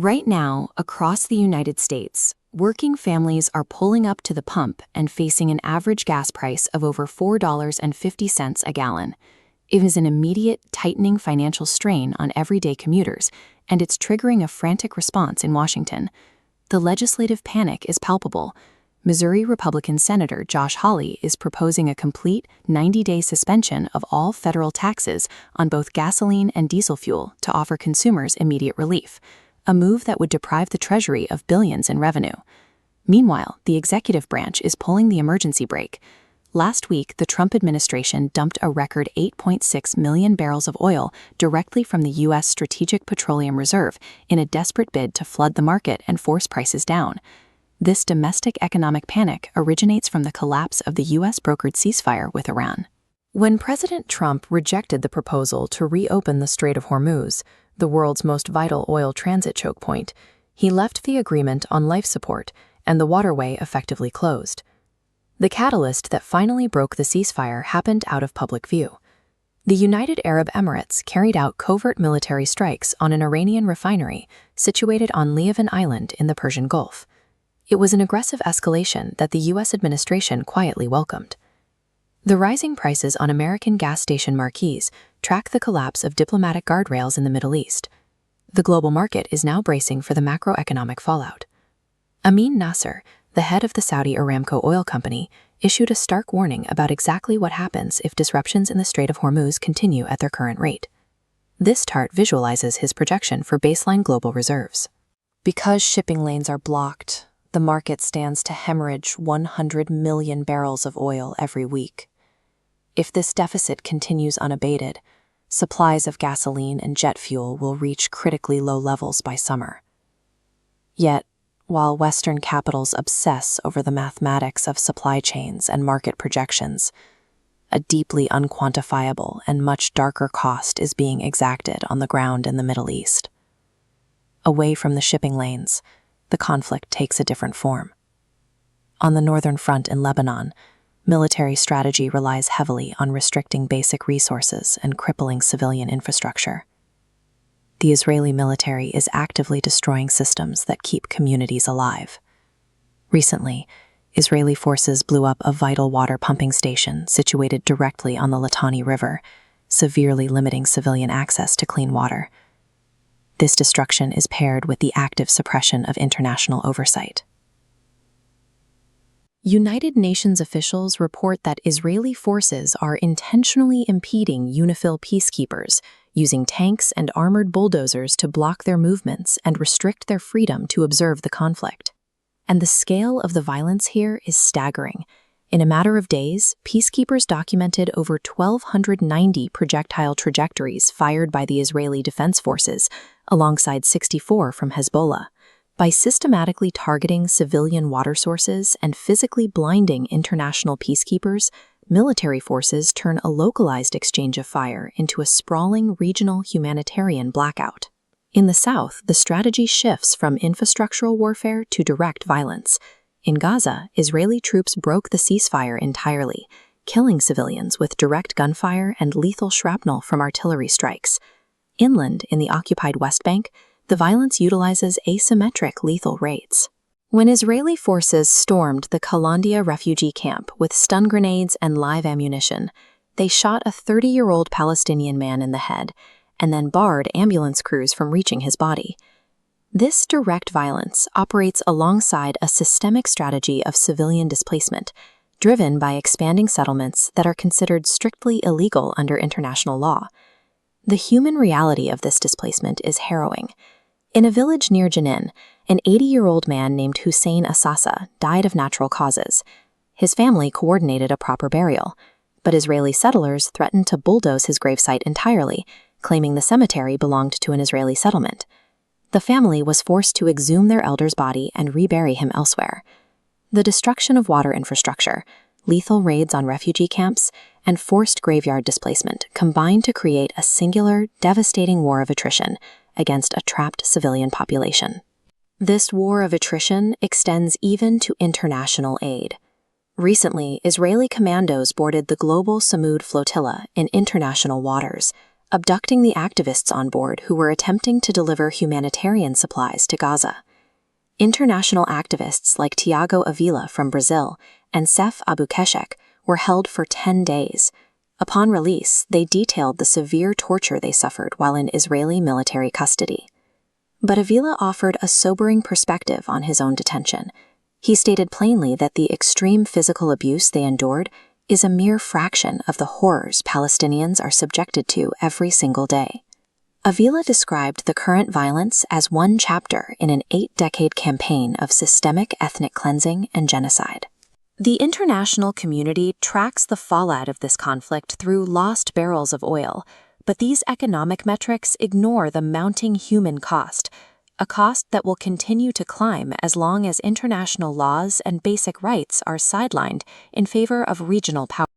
Right now, across the United States, working families are pulling up to the pump and facing an average gas price of over $4.50 a gallon. It is an immediate, tightening financial strain on everyday commuters, and it's triggering a frantic response in Washington. The legislative panic is palpable. Missouri Republican Senator Josh Hawley is proposing a complete 90-day suspension of all federal taxes on both gasoline and diesel fuel to offer consumers immediate relief, a move that would deprive the Treasury of billions in revenue. Meanwhile, the executive branch is pulling the emergency brake. Last week, the Trump administration dumped a record 8.6 million barrels of oil directly from the U.S. Strategic Petroleum Reserve in a desperate bid to flood the market and force prices down. This domestic economic panic originates from the collapse of the U.S.-brokered ceasefire with Iran. When President Trump rejected the proposal to reopen the Strait of Hormuz, the world's most vital oil transit choke point, he left the agreement on life support, and the waterway effectively closed. The catalyst that finally broke the ceasefire happened out of public view. The United Arab Emirates carried out covert military strikes on an Iranian refinery situated on Leeuwen Island in the Persian Gulf. It was an aggressive escalation that the U.S. administration quietly welcomed. The rising prices on American gas station marquees track the collapse of diplomatic guardrails in the Middle East. The global market is now bracing for the macroeconomic fallout. Amin Nasser, the head of the Saudi Aramco oil company, issued a stark warning about exactly what happens if disruptions in the Strait of Hormuz continue at their current rate. This chart visualizes his projection for baseline global reserves. Because shipping lanes are blocked, the market stands to hemorrhage 100 million barrels of oil every week. If this deficit continues unabated, supplies of gasoline and jet fuel will reach critically low levels by summer. Yet, while Western capitals obsess over the mathematics of supply chains and market projections, a deeply unquantifiable and much darker cost is being exacted on the ground in the Middle East. Away from the shipping lanes, the conflict takes a different form. On the northern front in Lebanon, military strategy relies heavily on restricting basic resources and crippling civilian infrastructure. The Israeli military is actively destroying systems that keep communities alive. Recently, Israeli forces blew up a vital water pumping station situated directly on the Litani River, severely limiting civilian access to clean water. This destruction is paired with the active suppression of international oversight. United Nations officials report that Israeli forces are intentionally impeding UNIFIL peacekeepers, using tanks and armored bulldozers to block their movements and restrict their freedom to observe the conflict. And the scale of the violence here is staggering. In a matter of days, peacekeepers documented over 1,290 projectile trajectories fired by the Israeli Defense Forces, alongside 64 from Hezbollah. By systematically targeting civilian water sources and physically blinding international peacekeepers, military forces turn a localized exchange of fire into a sprawling regional humanitarian blackout. In the south, the strategy shifts from infrastructural warfare to direct violence. In Gaza, Israeli troops broke the ceasefire entirely, killing civilians with direct gunfire and lethal shrapnel from artillery strikes. Inland, in the occupied West Bank, the violence utilizes asymmetric lethal rates. When Israeli forces stormed the Kalandia refugee camp with stun grenades and live ammunition, they shot a 30-year-old Palestinian man in the head and then barred ambulance crews from reaching his body. This direct violence operates alongside a systemic strategy of civilian displacement, driven by expanding settlements that are considered strictly illegal under international law. The human reality of this displacement is harrowing. In a village near Jenin, an 80-year-old man named Hussein Assasa died of natural causes. His family coordinated a proper burial, but Israeli settlers threatened to bulldoze his gravesite entirely, claiming the cemetery belonged to an Israeli settlement. The family was forced to exhume their elder's body and rebury him elsewhere. The destruction of water infrastructure, lethal raids on refugee camps, and forced graveyard displacement combined to create a singular, devastating war of attrition against a trapped civilian population. This war of attrition extends even to international aid. Recently, Israeli commandos boarded the global Samud flotilla in international waters, abducting the activists on board who were attempting to deliver humanitarian supplies to Gaza. International activists like Tiago Avila from Brazil and Sef Abukeshek were held for 10 days. Upon release, they detailed the severe torture they suffered while in Israeli military custody. But Avila offered a sobering perspective on his own detention. He stated plainly that the extreme physical abuse they endured is a mere fraction of the horrors Palestinians are subjected to every single day. Avila described the current violence as one chapter in an 8-decade campaign of systemic ethnic cleansing and genocide. The international community tracks the fallout of this conflict through lost barrels of oil, but these economic metrics ignore the mounting human cost, a cost that will continue to climb as long as international laws and basic rights are sidelined in favor of regional power.